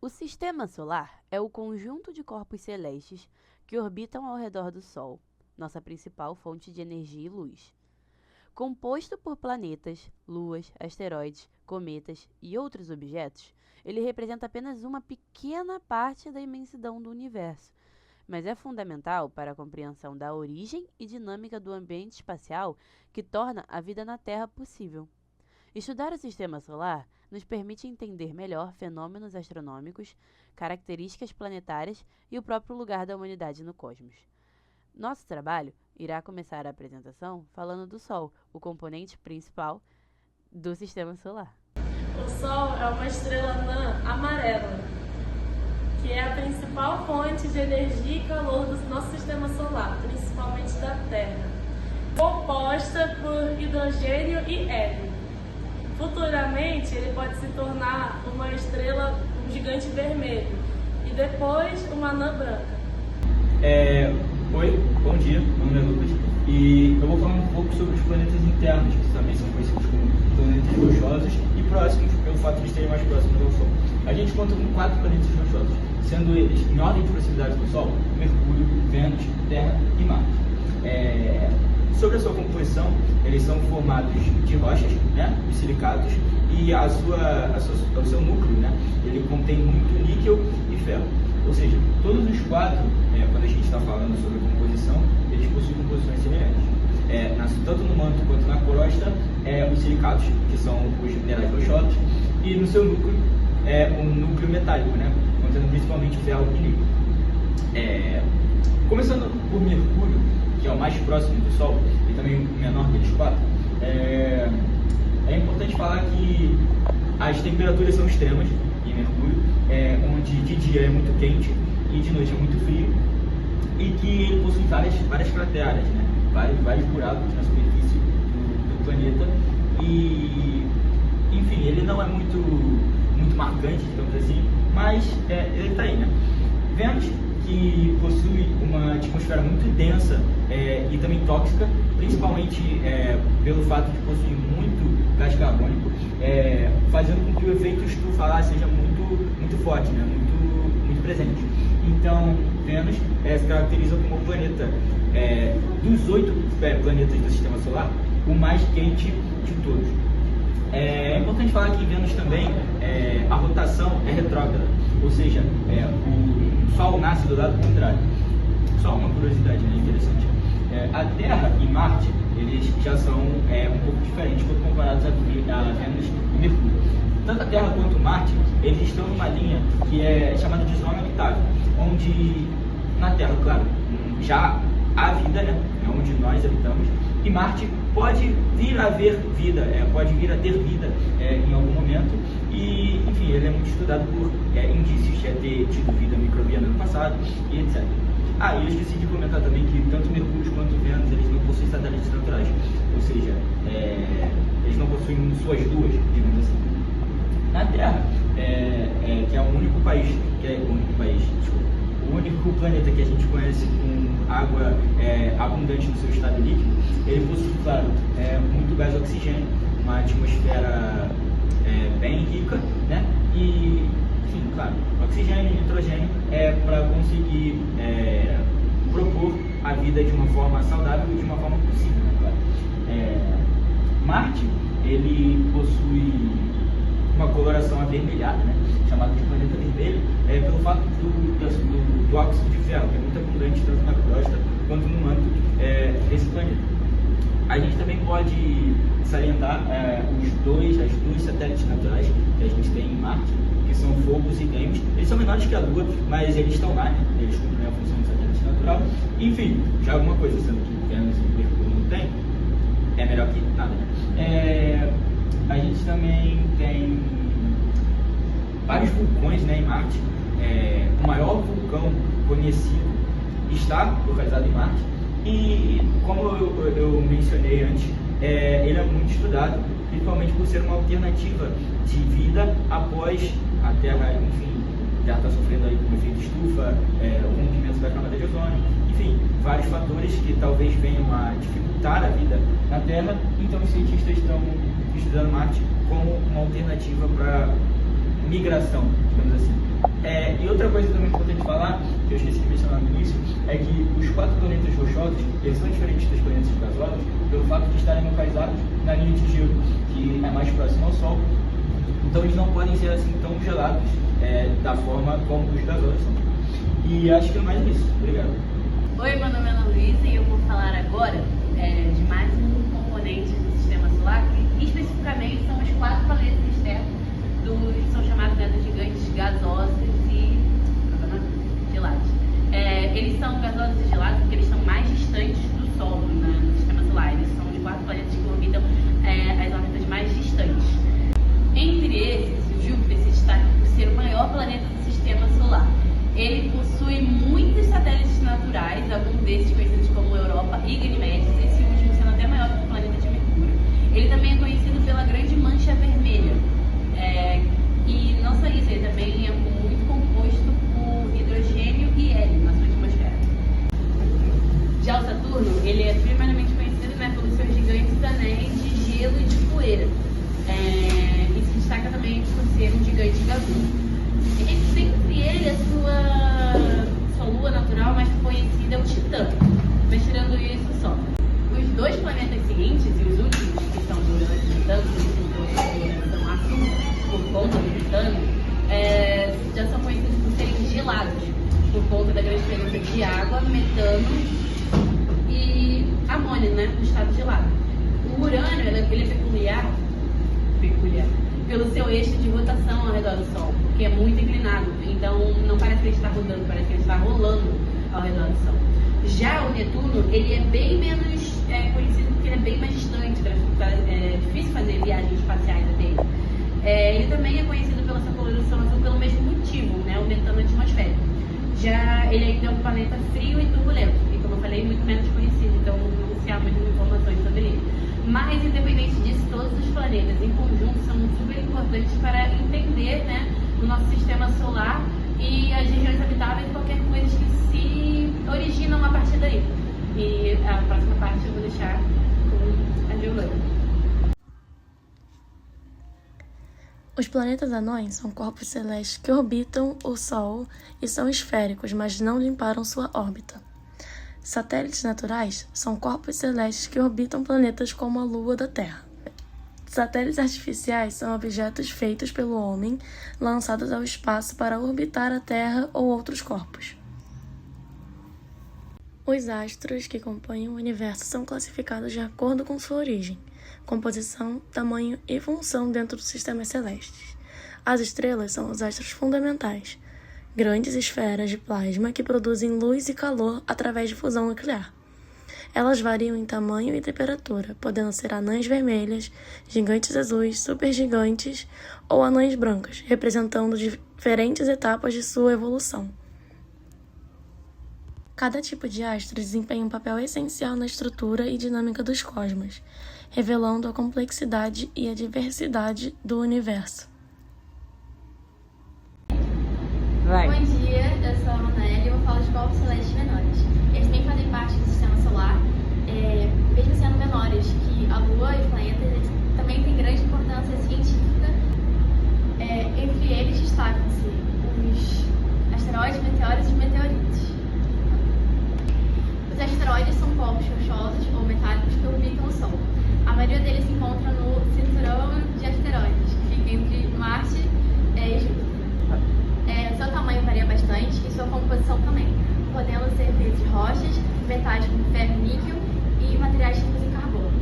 O Sistema Solar é o conjunto de corpos celestes que orbitam ao redor do Sol, nossa principal fonte de energia e luz. Composto por planetas, luas, asteroides, cometas e outros objetos, ele representa apenas uma pequena parte da imensidão do universo, mas é fundamental para a compreensão da origem e dinâmica do ambiente espacial que torna a vida na Terra possível. Estudar o Sistema Solar nos permite entender melhor fenômenos astronômicos, características planetárias e o próprio lugar da humanidade no cosmos. Nosso trabalho irá começar a apresentação falando do Sol, o componente principal do Sistema Solar. O Sol é uma estrela anã amarela, que é a principal fonte de energia e calor do nosso Sistema Solar, principalmente da Terra, composta por hidrogênio e hélio. Futuramente, ele pode se tornar uma estrela, um gigante vermelho, e depois uma anã branca. Oi, bom dia, meu nome é Lucas, e eu vou falar um pouco sobre os planetas internos, que também são conhecidos como planetas rochosos e próximos, pelo fato de estarem mais próximos ao Sol. A gente conta com 4 planetas rochosos, sendo eles, em ordem de proximidade do Sol, Mercúrio, Vênus, Terra e Marte. Sobre a sua composição, eles são formados de rochas, né, de silicatos, e o seu núcleo, né, ele contém muito níquel e ferro. Ou seja, todos os 4, quando a gente está falando sobre a composição, eles possuem composições semelhantes. Tanto no manto quanto na crosta, os silicatos, que são os minerais rochosos, e no seu núcleo, um núcleo metálico, né, contendo principalmente ferro e níquel. Começando por Mercúrio, que é o mais próximo do Sol e também o menor deles 4, é importante falar que as temperaturas são extremas em Mercúrio, onde de dia é muito quente e de noite é muito frio, e que ele possui várias crateras, né? vários buracos na superfície do planeta, e enfim, ele não é muito marcante, digamos assim, mas ele está aí, né? Vênus, que possui uma atmosfera muito densa e também tóxica, principalmente pelo fato de possuir muito gás carbônico, fazendo com que o efeito estufa lá seja muito forte, né? muito presente. Então, Vênus se caracteriza como o planeta, dos 8 planetas do Sistema Solar, o mais quente de todos. É importante falar que Vênus também, a rotação é retrógrada, ou seja, o Sol nasce do lado contrário. Só uma curiosidade, né, interessante. A Terra e Marte, eles já são um pouco diferentes quando comparados a Vênus e Mercúrio. Tanto a Terra quanto Marte, eles estão numa linha que é chamada de zona habitável, onde na Terra, claro, já há vida, né, onde nós habitamos, e Marte pode vir a haver vida, pode vir a ter vida em algum momento, e enfim, ele é muito estudado por indícios de ter tido vida microbiana no passado, e etc. E eu esqueci de comentar também que tanto Mercúrio quanto Vênus, eles não possuem satélites naturais, ou seja, eles não possuem suas luas, digamos assim. Na Terra, que é o único planeta que a gente conhece com água abundante no seu estado líquido, ele possui, claro, muito gás oxigênio, uma atmosfera bem rica, né? E, enfim, claro, oxigênio e nitrogênio para conseguir propor a vida de uma forma saudável e de uma forma possível, né? Claro. Marte, ele possui uma coloração avermelhada, né, chamada de planeta vermelho, pelo fato do óxido de ferro, que é muito abundante tanto na crosta quanto no manto desse planeta. A gente também pode salientar as duas satélites naturais que a gente tem em Marte, que são Phobos e Deimos. Eles são menores que a Lua, mas eles estão lá, né? Eles cumprem a função de satélite natural. Enfim, já alguma coisa, sendo que Vênus e Mercúrio não tem, é melhor que nada, né? A gente também tem vários vulcões, né, em Marte. O maior vulcão conhecido está localizado em Marte, e como eu mencionei antes, ele é muito estudado, principalmente por ser uma alternativa de vida após a Terra, enfim, a Terra está sofrendo aí com efeito estufa, o rompimento da camada de ozônio, enfim, vários fatores que talvez venham a dificultar a vida na Terra. Então os cientistas estão estudando Marte como uma alternativa para migração, digamos assim. E outra coisa também importante falar, que eu esqueci de mencionar no início, é que os 4 planetas rochosos, eles são diferentes dos planetas gasosos pelo fato de estarem localizados na linha de gelo, que é mais próxima ao Sol. Então eles não podem ser assim tão gelados da forma como os gasosos são. E acho que é mais isso. Obrigado. Oi, meu nome é Ana Luísa e eu vou falar agora de mais um componente do Sistema Solar, que especificamente são os 4 planetas externos que são chamados dos gigantes gasosos e gelados. Eles são gasosos e gelados porque eles estão mais distantes do Sol no Sistema Solar. Eles são os 4 planetas que orbitam as órbitas mais distantes. Entre esses, o Júpiter se destaca por ser o maior planeta do Sistema Solar. Ele possui muitos satélites naturais, alguns desses conhecidos como Europa e Ganimedes, esse último sendo até maior que o planeta de Mercúrio. Ele também é conhecido pela grande mancha vermelha. E não só isso, ele também é muito composto por hidrogênio e hélio na sua atmosfera. Já o Saturno, ele é primeiramente conhecido pelos seus gigantes anéis de gelo e de poeira. E se destaca também por ser um gigante gasoso. Dentre ele, a sua lua natural mais conhecida é o Titã, mas tirando isso só. Os 2 planetas seguintes e os últimos, que são do Titã, que são azul por conta do metano, já são conhecidos por serem gelados, por conta da grande presença de água, metano e amônio, no estado gelado. O Urânio, ele é peculiar pelo seu eixo de rotação ao redor do Sol, que é muito inclinado, então não parece que ele está rodando, parece que ele está rolando ao redor do Sol. Já o Netuno, ele é bem menos conhecido porque ele é bem mais distante, é difícil fazer viagens espaciais até ele. Ele também é conhecido pela sua coloração azul pelo mesmo motivo, o metano atmosférico. Já ele ainda é um planeta frio e turbulento, e como eu falei, muito menos conhecido, então não se há muitas informações sobre ele. Mas, independente disso, todos os planetas em conjunto são super importantes para entender o nosso sistema solar e as regiões habitáveis e qualquer coisa que se originam a partir daí. E a próxima parte eu vou deixar com a Giovana. Os planetas anões são corpos celestes que orbitam o Sol e são esféricos, mas não limparam sua órbita. Satélites naturais são corpos celestes que orbitam planetas como a Lua da Terra. Satélites artificiais são objetos feitos pelo homem, lançados ao espaço para orbitar a Terra ou outros corpos. Os astros que compõem o universo são classificados de acordo com sua origem, composição, tamanho e função dentro dos sistemas celestes. As estrelas são os astros fundamentais, grandes esferas de plasma que produzem luz e calor através de fusão nuclear. Elas variam em tamanho e temperatura, podendo ser anãs vermelhas, gigantes azuis, supergigantes ou anãs brancas, representando diferentes etapas de sua evolução. Cada tipo de astro desempenha um papel essencial na estrutura e dinâmica dos cosmos, revelando a complexidade e a diversidade do universo. Bom dia, eu sou a Manelli e vou falar de corpos celestes menores. Eles também fazem parte do sistema solar, mesmo sendo menores que a Lua e os planetas, eles também têm grande importância científica. Entre eles destacam-se os asteroides, meteoros e meteoritos. Os asteroides são corpos rochosos ou metálicos que orbitam o Sol. A maioria deles se encontra no cinturão de asteroides, que fica entre Marte e Júpiter. Seu tamanho varia bastante e sua composição também, podendo ser feito de rochas, metais como ferro e níquel e materiais ricos em carbono.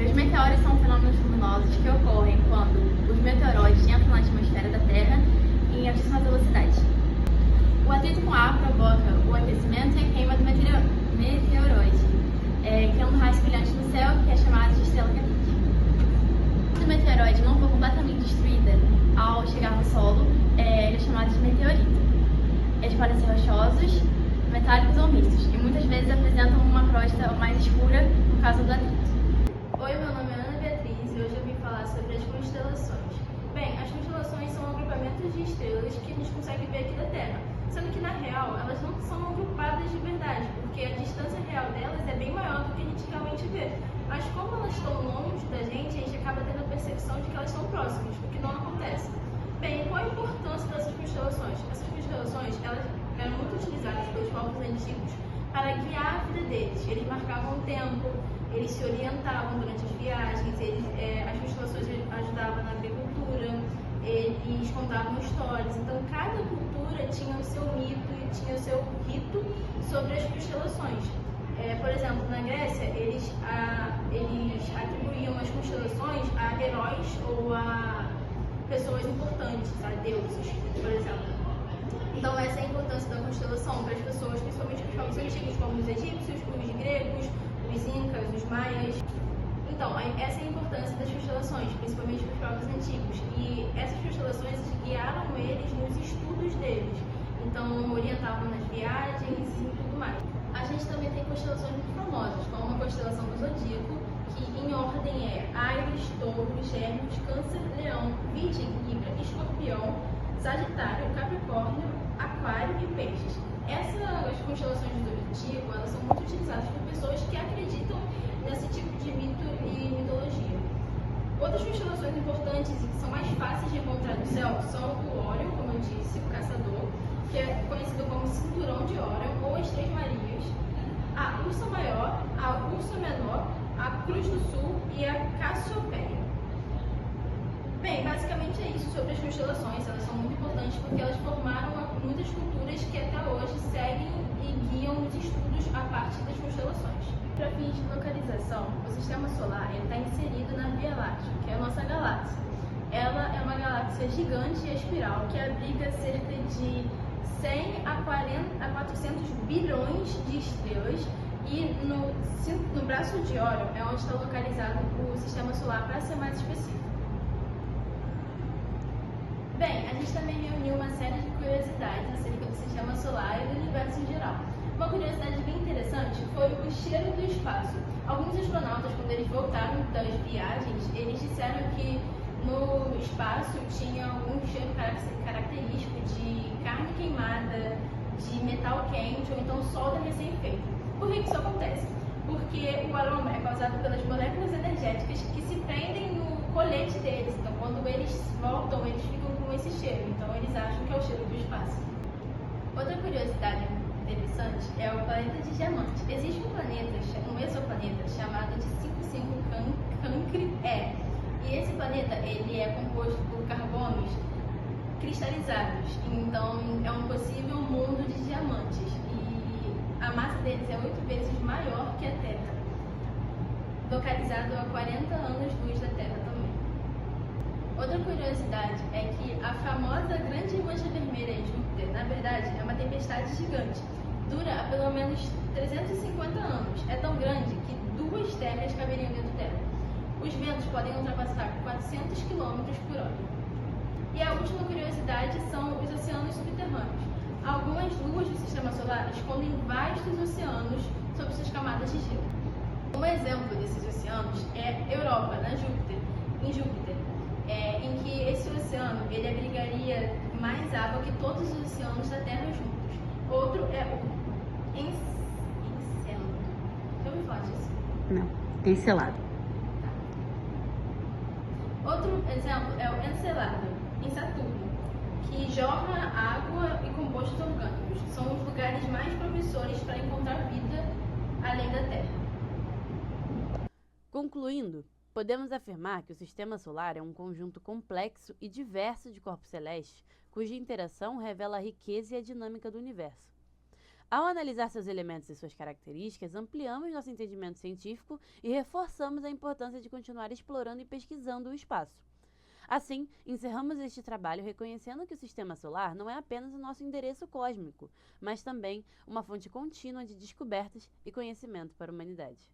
Os meteoros são fenômenos luminosos que ocorrem quando os meteoroides entram na atmosfera da Terra em altíssima velocidade. O atrito com ar provoca o aquecimento e a queima do meteoroide, criando raios brilhantes no céu, que é chamado de estrela cadente. Se o meteoroide não for completamente destruída ao chegar no solo, ele é chamado de meteorito. Eles podem ser rochosos, metálicos ou mistos, e muitas vezes apresentam uma crosta mais escura por causa do atrito. Oi, meu nome é Ana Beatriz e hoje eu vim falar sobre as constelações. Bem, as constelações são agrupamentos de estrelas que a gente consegue ver aqui da Terra, sendo que na real elas não são agrupadas de verdade, porque a distância real delas é bem maior do que a gente realmente vê. Mas como elas estão longe da gente acaba tendo a percepção de que elas estão próximas. próximos, o que não acontece. Bem, qual a importância dessas constelações? Essas constelações, elas eram muito utilizadas pelos povos antigos para guiar a vida deles. Eles marcavam o tempo, eles se orientavam durante as viagens, as constelações ajudavam na agricultura, eles contavam histórias. Então, cada cultura tinha o seu mito e tinha o seu rito sobre as constelações. Por exemplo, na Grécia, eles atribuíam as constelações a heróis ou a pessoas importantes, a deuses, por exemplo. Então, essa é a importância da constelação para as pessoas, principalmente os povos antigos, como os egípcios, os gregos, os incas, os maias. Então, essa é a importância das constelações, principalmente para os povos antigos. E essas constelações guiaram eles nos estudos deles. Então, orientavam nas viagens e tudo mais. A gente também tem constelações muito famosas, como a constelação do Zodíaco, que em ordem é Áries, Touro, Gêmeos, Câncer, Leão, Virgem, Libra, Escorpião, Sagitário, Capricórnio, Aquário e Peixes. Essas constelações do Zodíaco, elas são muito utilizadas por pessoas que acreditam nesse tipo de mito e mitologia. Outras constelações importantes e que são mais fáceis de encontrar no céu são o Órion, como eu disse, o Caçador, que é conhecido como Cinturão de Órion ou as Três Marias, a Ursa Maior, a Ursa Menor, a Cruz do Sul e a Cassiopeia. Bem, basicamente é isso sobre as constelações. Elas são muito importantes porque elas formaram muitas culturas que até hoje seguem e guiam os estudos a partir das constelações. Para fins de localização, o Sistema Solar está inserido na Via Láctea, que é a nossa galáxia. Ela é uma galáxia gigante e espiral que abriga cerca de 100 a 400 bilhões de estrelas, e no braço de Órion é onde está localizado o Sistema Solar, para ser mais específico. Bem, a gente também reuniu uma série de curiosidades acerca do Sistema Solar e do universo em geral. Uma curiosidade bem interessante foi o cheiro do espaço. Alguns astronautas, quando eles voltaram das viagens, eles disseram que no espaço tinha um cheiro característico de carne queimada, de metal quente ou então solda recém-feita. Por que isso acontece? Porque o aroma é causado pelas moléculas energéticas que se prendem no colete deles. Então, quando eles voltam, eles ficam com esse cheiro. Então, eles acham que é o cheiro do espaço. Outra curiosidade interessante é o planeta de Diamante. Existe um exoplaneta chamado de 55 Cancri-E. E esse planeta, ele é composto por carbonos cristalizados, então é um possível mundo de diamantes, e a massa deles é 8 vezes maior que a Terra, localizado a 40 anos-luz da Terra também. Outra curiosidade é que a famosa Grande Mancha Vermelha em Júpiter, na verdade, é uma tempestade gigante, dura há pelo menos 350 anos, é tão grande que 2 terras caberiam dentro dela. Os ventos podem ultrapassar 400 km por hora. E a última curiosidade são os oceanos subterrâneos. Algumas luas do Sistema Solar escondem vastos oceanos sob suas camadas de gelo. Um exemplo desses oceanos é Europa, em Júpiter, em que esse oceano ele abrigaria mais água que todos os oceanos da Terra juntos. Outro é o Encélado. Já ouviu falar disso? Não, Encelado. Outro exemplo é o Encelado, em Saturno, que jorra água e compostos orgânicos. São os lugares mais promissores para encontrar vida além da Terra. Concluindo, podemos afirmar que o Sistema Solar é um conjunto complexo e diverso de corpos celestes, cuja interação revela a riqueza e a dinâmica do universo. Ao analisar seus elementos e suas características, ampliamos nosso entendimento científico e reforçamos a importância de continuar explorando e pesquisando o espaço. Assim, encerramos este trabalho reconhecendo que o Sistema Solar não é apenas o nosso endereço cósmico, mas também uma fonte contínua de descobertas e conhecimento para a humanidade.